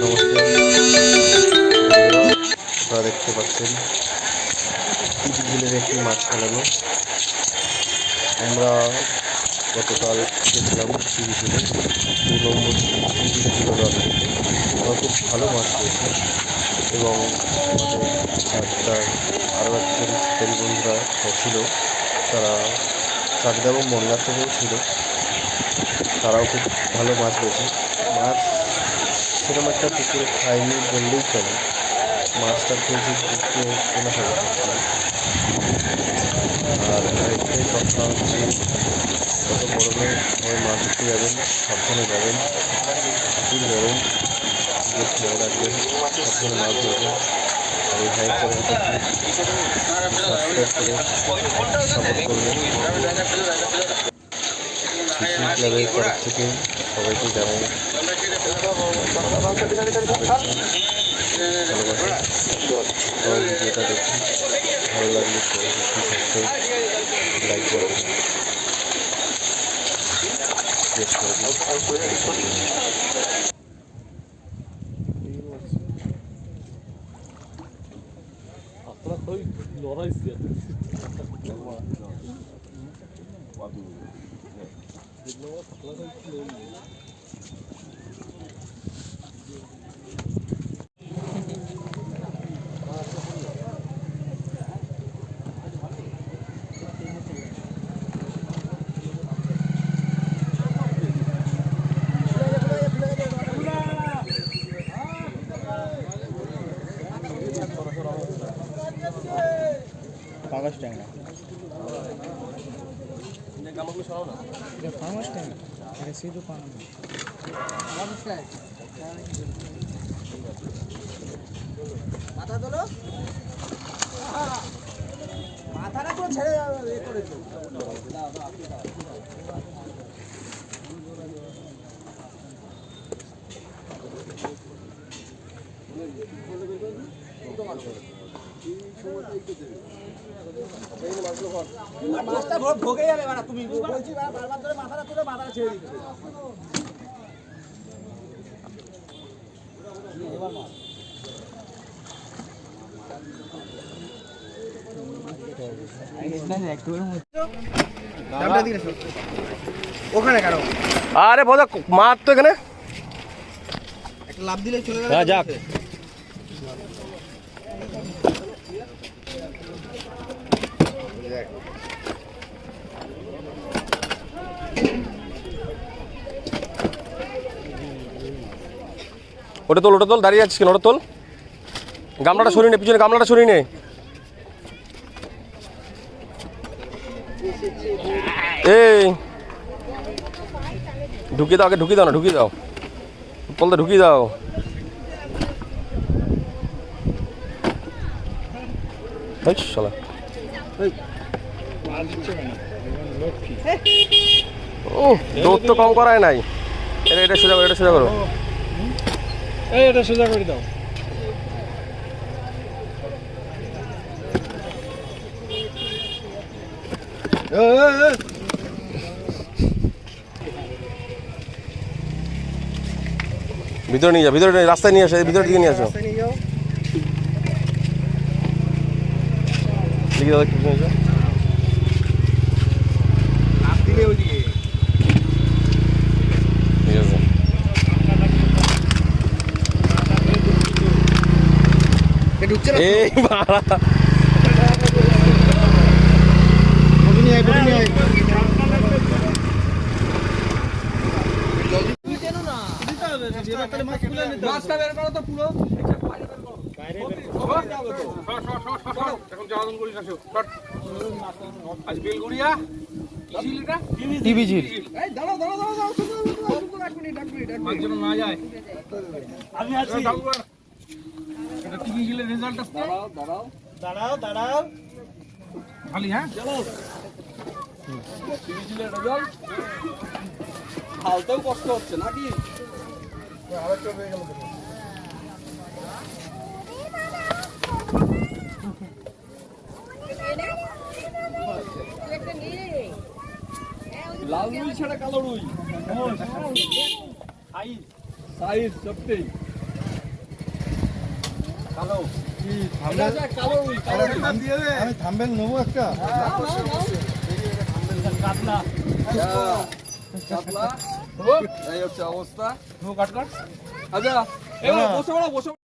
নমস্কার বন্ধুরা, আপনারা দেখতে পাচ্ছেন বিলের একটি মাছ চালানো। আমরা গতকাল গেছিলাম বিলে 2 নম্বর বিল আমরা খুব ভালো মাছ পেয়েছি এবং আমাদের চাকদার আরও একজন ফ্রেন্ড বন্ধুরা ছিল, তারা চাকদা এবং মন্দার থেকেও ছিল, তারাও খুব ভালো মাছ পেয়েছে। মাছ সেরকম একটা পুকুরে খাইনি বললেই চলে, মাছটা খেয়েছি পুকুরে কোনো সমস্যা নেই। আর একটাই কথা হচ্ছে, কত গরমে সবাই মাছ ধরতে যাবেন, সাবধানে যাবেন, প্রচুর গরম, যে খেয়াল রাখবেন, সাবধানে মাছ ধরবেন। আর এই ভাই চ্যানেলটা সাবস্ক্রাইব করে সাপোর্ট করবেন। ফিশিং ক্লাবের তরফ থেকে সবাইকে জানাই ভালোবাসা। সবাই ভিডিওটা দেখুন, ভালো লাগলে সাবস্ক্রাইব লাইক করবেন। কাগজ ট্যাংরা ফার্মাস ট্যাংরা এটা শুধু মাথা তোলো, মাথাটা পুরো ছেড়ে যাবে করেছো। মাছটা ঢোকে যাবে, তুমি বলছি বারবার ধরে মাথাটা তুলে মাথাটা ছেড়ে দিচ্ছে। ওখানে কেন? আরে বোঝা মাছ তো এখানে একটা লাভ দিলে চলে যাবে। যাক, ওটা তোল, দাঁড়িয়ে আছিস কেন? ওটা তোল, গামলাটা সরিয়ে নে, পিছনে গামলাটা সরিয়ে নে। এই ঢুকিয়ে দাও, আগে ঢুকিয়ে দাও না, ঢুকিয়ে দাও, পলটা ঢুকিয়ে দাও। শালা দৌড় তো কম করায় নাই। এটা সোজা করো, এটা সোজা করো, এটা সোজা করে দাও। ভিতরে নিয়ে যাও, ভিতরে রাস্তায় নিয়ে আসো, ভিতরের দিকে নিয়ে আসো। দিকে দাও, একটু নিয়ে যাও। ঢুকছে না এই বাড়া, মাছটা বের করো তো পুরো। আমি আছি, দাঁড়াও খালি। হ্যাঁ চলো, হালতেও কষ্ট হচ্ছে নাকি? লাল রুই ছাড়া কালো রুই সাইজ সবটাই কি থাম্বনেল আমি থাম্বনেল নেবো একটা এই হচ্ছে অবস্থা। আচ্ছা, এবার বসে পড়ো, বসে পড়ো।